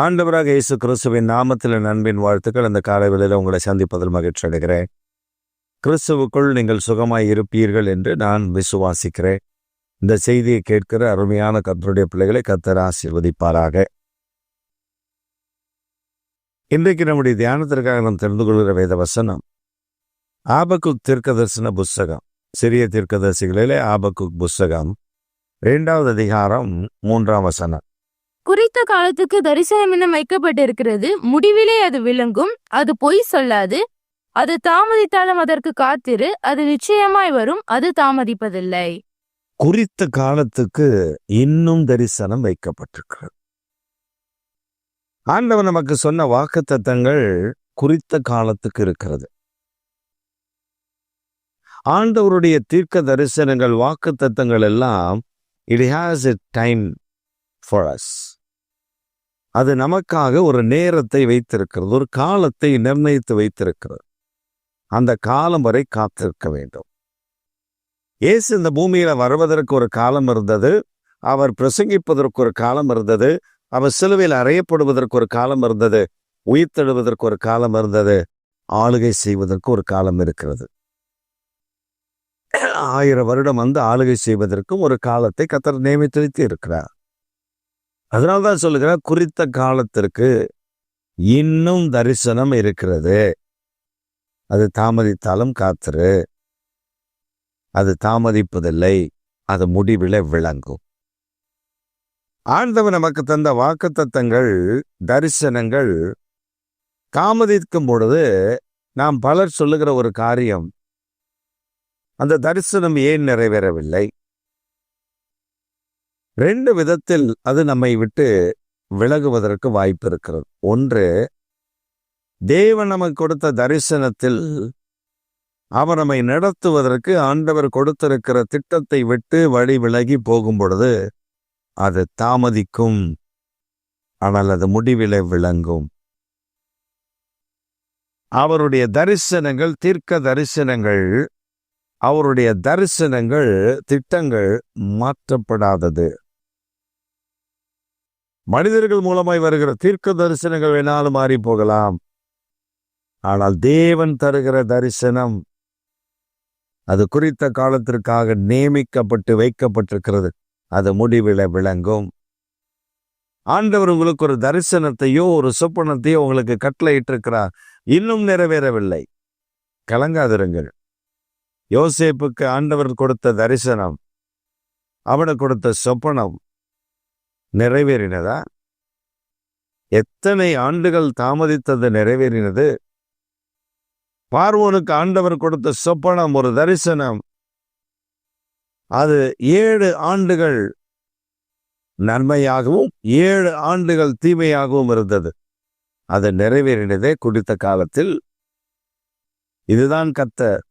ஆண்டவராக இயேசு கிறிஸ்துவின் நாமத்தில் அன்பின் வாழ்த்துக்கள். இந்த காலைவேளையில் உங்களை சந்திப்பதில் மகிழ்ச்சி அடைகிறேன். கிறிஸ்துவுக்குள் நீங்கள் சுகமாய் இருப்பீர்கள் என்று நான் விசுவாசிக்கிறேன். இந்த செய்தியை கேட்கிற அருமையான கர்த்தருடைய பிள்ளைகளை கர்த்தர் ஆசீர்வதிப்பாராக. இன்றைக்கு நம்முடைய தியானத்திற்காக நாம் தெரிந்து கொள்கிற வேத வசனம் ஆபக்குக் தீர்க்கதரிசன புஸ்தகம். சிறிய தீர்க்கதரிசிகளிலே ஆபக்குக் புஸ்தகம் 2வது அதிகாரம் 3ஆம் வசனம். குறித்த காலத்துக்கு தரிசனம் என்ன வைக்கப்பட்டிருக்கிறது, முடிவிலே அது விளங்கும், அது பொய் சொல்லாது, அது தாமதித்தாலும் அதற்கு காத்திரு, அது நிச்சயமாய் வரும், அது தாமதிப்பதில்லை. குறித்த காலத்துக்கு இன்னும் தரிசனம் வைக்கப்பட்டிருக்கிறது. ஆண்டவர் நமக்கு சொன்ன வாக்குத்தத்தங்கள் குறித்த காலத்துக்கு இருக்கிறது. ஆண்டவருடைய தீர்க்க தரிசனங்கள், வாக்குத்தத்தங்கள் எல்லாம் it has a time for us. அது நமக்காக ஒரு நேரத்தை வைத்திருக்கிறது, ஒரு காலத்தை நிர்ணயித்து வைத்திருக்கிறது. அந்த காலம் வரை காத்திருக்க வேண்டும். இயேசு இந்த பூமியில வருவதற்கு ஒரு காலம் இருந்தது, அவர் பிரசங்கிப்பதற்கு ஒரு காலம் இருந்தது, அவர் சிலுவையில் அறையப்படுவதற்கு ஒரு காலம் இருந்தது, உயிர்த்தெழுவதற்கு ஒரு காலம் இருந்தது, ஆளுகை செய்வதற்கு ஒரு காலம் இருக்கிறது. 1000 வருடம் ஆளுகை செய்வதற்கும் ஒரு காலத்தை கர்த்தர் நியமித்து வைத்து இருக்கிறார். அதனால்தான் சொல்லுகிறார், குறித்த காலத்திற்கு இன்னும் தரிசனம் இருக்கிறது, அது தாமதித்தாலும் காத்திரு, அது தாமதிப்பதில்லை, அது முடிவில விளங்கும். ஆண்டவர் நமக்கு தந்த வாக்குத்தத்தங்கள், தரிசனங்கள் தாமதிக்கும் பொழுது நாம் பலர் சொல்லுகிற ஒரு காரியம், அந்த தரிசனம் ஏன் நிறைவேறவில்லை? 2 விதத்தில் அது நம்மை விட்டு விலகுவதற்கு வாய்ப்பு இருக்கிறது. ஒன்று, தேவன் நமக்கு கொடுத்த தரிசனத்தில் அவர் நம்மை நடத்துவதற்கு ஆண்டவர் கொடுத்திருக்கிற திட்டத்தை விட்டு வழி விலகி போகும் பொழுது அது தாமதிக்கும், ஆனால் அது முடிவிலே விளங்கும். அவருடைய தரிசனங்கள், தீர்க்க தரிசனங்கள், அவருடைய தரிசனங்கள், திட்டங்கள் மாற்றப்படாதது. மனிதர்கள் மூலமாய் வருகிற தீர்க்க தரிசனங்கள் வேணாலும் மாறி போகலாம், ஆனால் தேவன் தருகிற தரிசனம் அது குறித்த காலத்திற்காக நியமிக்கப்பட்டு வைக்கப்பட்டிருக்கிறது, அது முடிவில விளங்கும். ஆண்டவர் உங்களுக்கு ஒரு தரிசனத்தையோ ஒரு சொப்பனத்தையோ உங்களுக்கு கட்டளையிட்டிருக்கிறார், இன்னும் நிறைவேறவில்லை, கலங்காதிருங்கள். யோசேப்புக்கு ஆண்டவர் கொடுத்த தரிசனம், அவனுக்கு கொடுத்த சொப்பனம் நிறைவேறினதா? எத்தனை ஆண்டுகள் தாமதித்தது நிறைவேறினது? பார்வோனுக்கு ஆண்டவர் கொடுத்த சொப்பனம், ஒரு தரிசனம், அது 7 ஆண்டுகள் நன்மையாகவும் 7 ஆண்டுகள் தீமையாகவும் இருந்தது. அது நிறைவேறினதே குறித்த காலத்தில். இதுதான் கர்த்தர்.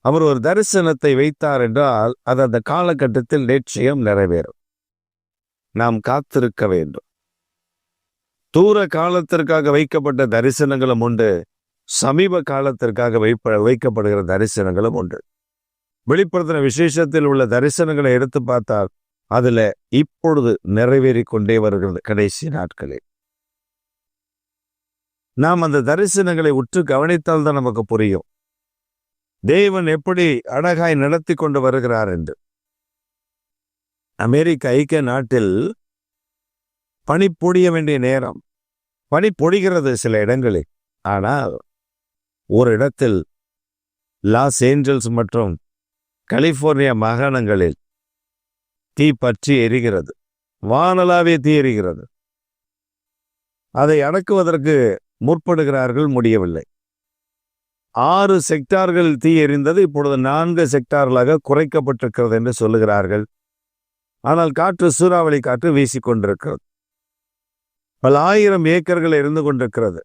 அவர் ஒரு தரிசனத்தை வைத்தார் என்றால் அது அந்த காலகட்டத்தில் நிச்சயம் நிறைவேறும். நாம் காத்திருக்க வேண்டும். தூர காலத்திற்காக வைக்கப்பட்ட தரிசனங்களும் உண்டு, சமீப காலத்திற்காக வைக்கப்படுகிற தரிசனங்களும் உண்டு. வெளிப்படுத்தின விசேஷத்தில் உள்ள தரிசனங்களை எடுத்து பார்த்தால் அதுல இப்பொழுது நிறைவேறி கொண்டே வருகிறது. கடைசி நாட்களில் நாம் அந்த தரிசனங்களை உற்று கவனித்தால் தான் நமக்கு புரியும் தேவன் எப்படி அழகாய் நடத்தி கொண்டு வருகிறார் என்று. அமெரிக்க ஐக்கிய நாட்டில் பனி பொழிய வேண்டிய நேரம், பனி பொழிகிறது சில இடங்களில், ஆனால் ஒரு இடத்தில் லாஸ் ஏஞ்சல்ஸ் மற்றும் கலிபோர்னியா மாகாணங்களில் தீ பற்றி எரிகிறது, வானளாவே தீ எரிகிறது. அதை அடக்குவதற்கு முற்படுகிறார்கள், முடியவில்லை. 6 செக்டார்கள் தீ எரிந்தது, இப்பொழுது 4 செக்டார்களாக குறைக்கப்பட்டிருக்கிறது என்று சொல்லுகிறார்கள். ஆனால் காற்று, சூறாவளி காற்று வீசிக்கொண்டிருக்கிறது. பல 1000 ஏக்கர்கள் இருந்து கொண்டிருக்கிறது.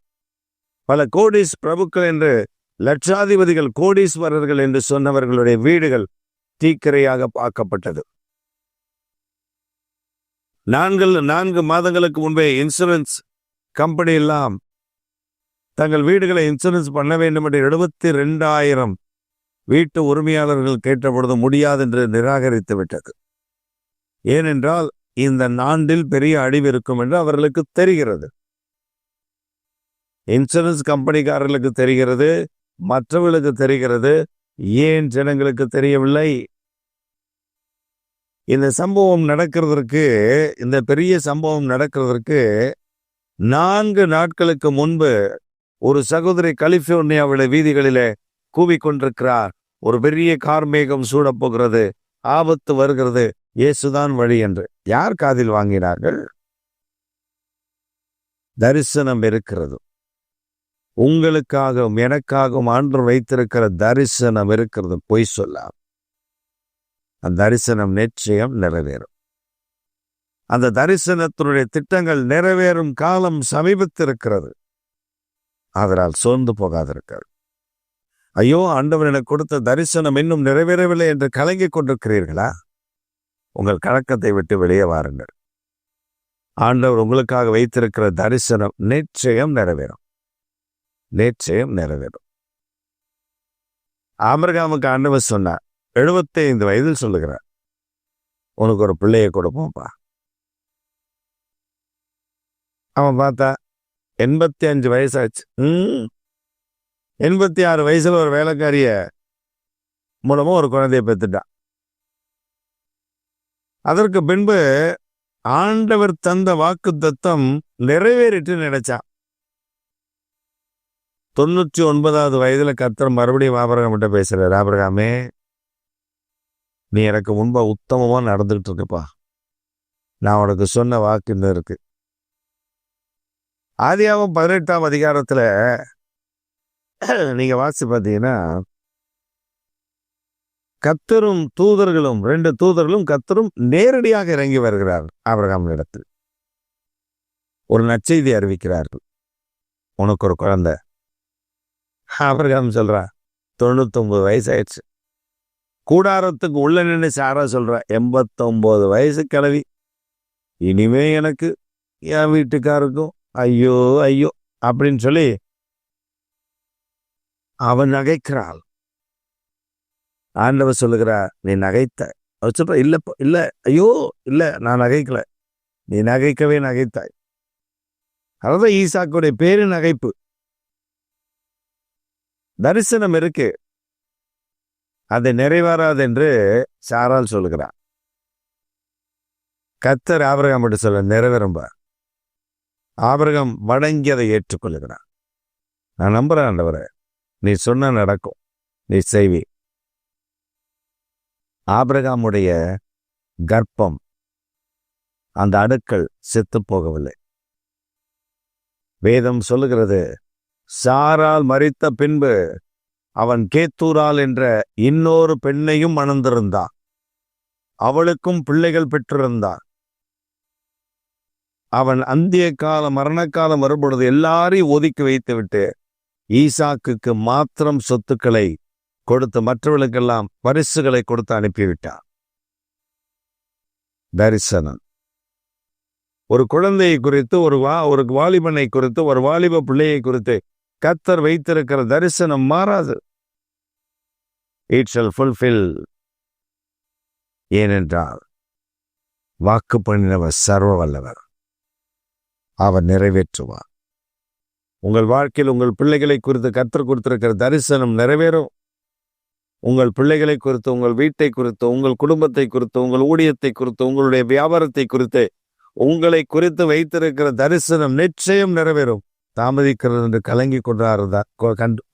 பல கோடீஸ் பிரபுக்கள் என்று, லட்சாதிபதிகள், கோடீஸ்வரர்கள் என்று சொன்னவர்களுடைய வீடுகள் தீக்கிரையாக பார்க்கப்பட்டது. 4 மாதங்களுக்கு முன்பே இன்சூரன்ஸ் கம்பெனி எல்லாம் தங்கள் வீடுகளை இன்சூரன்ஸ் பண்ண வேண்டும் என்று 72,000 வீட்டு உரிமையாளர்கள் கேட்டபொழுது முடியாது என்று நிராகரித்து விட்டது. ஏனென்றால் இந்த நாண்டில் பெரிய அழிவு இருக்கும் என்று அவர்களுக்கு தெரிகிறது. இன்சூரன்ஸ் கம்பெனிக்காரர்களுக்கு தெரிகிறது, மற்றவர்களுக்கு தெரிகிறது. ஏன் ஜனங்களுக்கு தெரியவில்லை? இந்த சம்பவம் நடக்கிறதற்கு, இந்த பெரிய சம்பவம் நடக்கிறதற்கு 4 நாட்களுக்கு முன்பு ஒரு சகோதரி கலிபோர்னியாவில வீதிகளிலே கூவிக்கொண்டிருக்கிறார், ஒரு பெரிய கார்மேகம் சூடப்போகிறது, ஆபத்து வருகிறது, இயேசுதான் வழி என்று. யார் காதில் வாங்கினார்கள்? தரிசனம் இருக்கிறது. உங்களுக்காகவும் எனக்காகவும் ஆண்டவர் வைத்திருக்கிற தரிசனம் இருக்கிறது. பொய் சொல்லாம். அந்த தரிசனம் நிச்சயம் நிறைவேறும். அந்த தரிசனத்தினுடைய திட்டங்கள் நிறைவேறும் காலம் சமீபத்திருக்கிறது. அதனால் சோர்ந்து போகாதிருக்கிறது. ஐயோ, ஆண்டவர் எனக்கு கொடுத்த தரிசனம் இன்னும் நிறைவேறவில்லை என்று கலங்கிக் கொண்டிருக்கிறீர்களா? உங்கள் கலக்கத்தை விட்டு வெளியே வாருங்கள். ஆண்டவர் உங்களுக்காக வைத்திருக்கிற தரிசனம் நிச்சயம் நிறைவேறும். நிச்சயம் நிறைவேறும். ஆபிரகாமுக்கு ஆண்டவர் சொன்னார், 75 வயதில் சொல்லுகிறார், உனக்கு ஒரு பிள்ளையை கொடுப்போம்ப்பா. அவன் பார்த்தா 85 வயசாச்சு. 86 வயசுல ஒரு வேலைக்காரிய மூலமா ஒரு குழந்தையை பெற்றுட்டான். அதற்கு பின்பு ஆண்டவர் தந்த வாக்குத்தத்தம் நிறைவேறிட்டு நினைச்சான். 99வது வயதுல கர்த்தர் மறுபடியும் ஆபிரகாம் கிட்ட பேசுறாரு, ஆபிரகாமே, நீ எனக்கு முன்பா உத்தமமா நடந்துகிட்டு இருக்குப்பா. நான் உனக்கு சொன்ன வாக்கு இன்னும் இருக்கு. ஆதியாகமம் 18ஆம் அதிகாரத்துல நீங்க வாசி பார்த்தீங்கன்னா, கர்த்தரும் தூதர்களும் 2 தூதர்களும் கர்த்தரும் நேரடியாக இறங்கி வருகிறார் ஆபிரகாமினிடத்தில். ஒரு நற்செய்தி அறிவிக்கிறார்கள், உனக்கு ஒரு குழந்தை. ஆபிரகாம் சொல்றா, 99 வயசாயிடுச்சு. கூடாரத்துக்கு உள்ள நின்று சாரா சொல்றா, 89 வயசு கிழவி, இனிமே எனக்கு என் வீட்டுக்காருக்கும் ஐயோ ஐயோ அப்படின்னு சொல்லி அவன் நகைக்கிறாள். ஆண்டவர் சொல்லுகிறார், நீ நகைத்த. அவர் சொல்ற, இல்ல இல்ல, ஐயோ இல்ல, நான் நகைக்கல, நீ நகைக்கவே நகைத்தாய். அதான் ஈசாக்குடைய பேரு நகைப்பு. தரிசனம் இருக்கு, அது நிறைவேறாது என்று சாரால் சொல்லுகிறார். கர்த்தர் ஆபிரகாம் என்று சொல்ல நிறைவேறும்பா. ஆபிரகாம் வணங்கி அதை ஏற்றுக்கொள்ளுகிறார். நான் நம்புறேன், ஆண்டவரே, நீ சொன்ன நடக்கும், நீ செய்வி. ஆபிரகாமுடைய கர்ப்பம், அந்த அடுக்கள் செத்து போகவில்லை. வேதம் சொல்லுகிறது, சாரால் மரித்த பின்பு அவன் கேத்தூரால் என்ற இன்னொரு பெண்ணையும் மணந்திருந்தான். அவளுக்கும் பிள்ளைகள் பெற்றிருந்தான். அவன் அந்திய காலம், மரணக்காலம் வரும்பொழுது எல்லாரையும் ஒதுக்கி வைத்து விட்டு ஈசாக்குக்கு மாத்திரம் சொத்துக்களை கொடுத்து மற்றவர்களுக்கெல்லாம் பரிசுகளை கொடுத்து அனுப்பிவிட்டார். தரிசனம். ஒரு குழந்தையை குறித்து, ஒரு வாலிபனை குறித்து, ஒரு வாலிப பிள்ளையை குறித்து கர்த்தர் வைத்திருக்கிற தரிசனம் மாறாது. It shall fulfil. ஏனென்றால் வாக்கு பண்ணினவர் சர்வ வல்லவர், அவர் நிறைவேற்றுவார். உங்கள் வாழ்க்கையில் உங்கள் பிள்ளைகளை குறித்து கர்த்தர் கொடுத்திருக்கிற தரிசனம் நிறைவேறும். உங்கள் பிள்ளைகளை குறித்து, உங்கள் வீட்டை குறித்து, உங்கள் குடும்பத்தை குறித்து, உங்கள் ஊழியத்தை குறித்து, உங்களுடைய வியாபாரத்தை குறித்து, உங்களை குறித்து வைத்திருக்கிற தரிசனம் நிச்சயம் நிறைவேறும். தாமதிக்கிறது என்று கலங்கி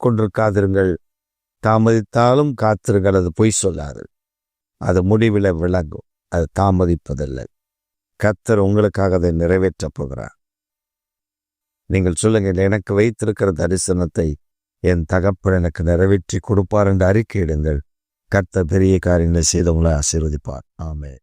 கொண்டிருக்காதிருங்கள். தாமதித்தாலும் காத்திருங்கள். அது பொய் சொல்லாது, அது முடிவில் விளங்கும். அது தாமதிப்பதில்லை. கர்த்தர் உங்களுக்காக அதை நிறைவேற்றப் போகிறார். நீங்கள் சொல்லுங்கள், எனக்கு வைத்திருக்கிற தரிசனத்தை என் தகப்பன் எனக்கு நிறைவேற்றி கொடுப்பார் என்று அறிக்கையிடுங்கள். கர்த்தர் பெரிய காரியங்களை செய்து உங்களை ஆசீர்வதிப்பார். ஆமென்.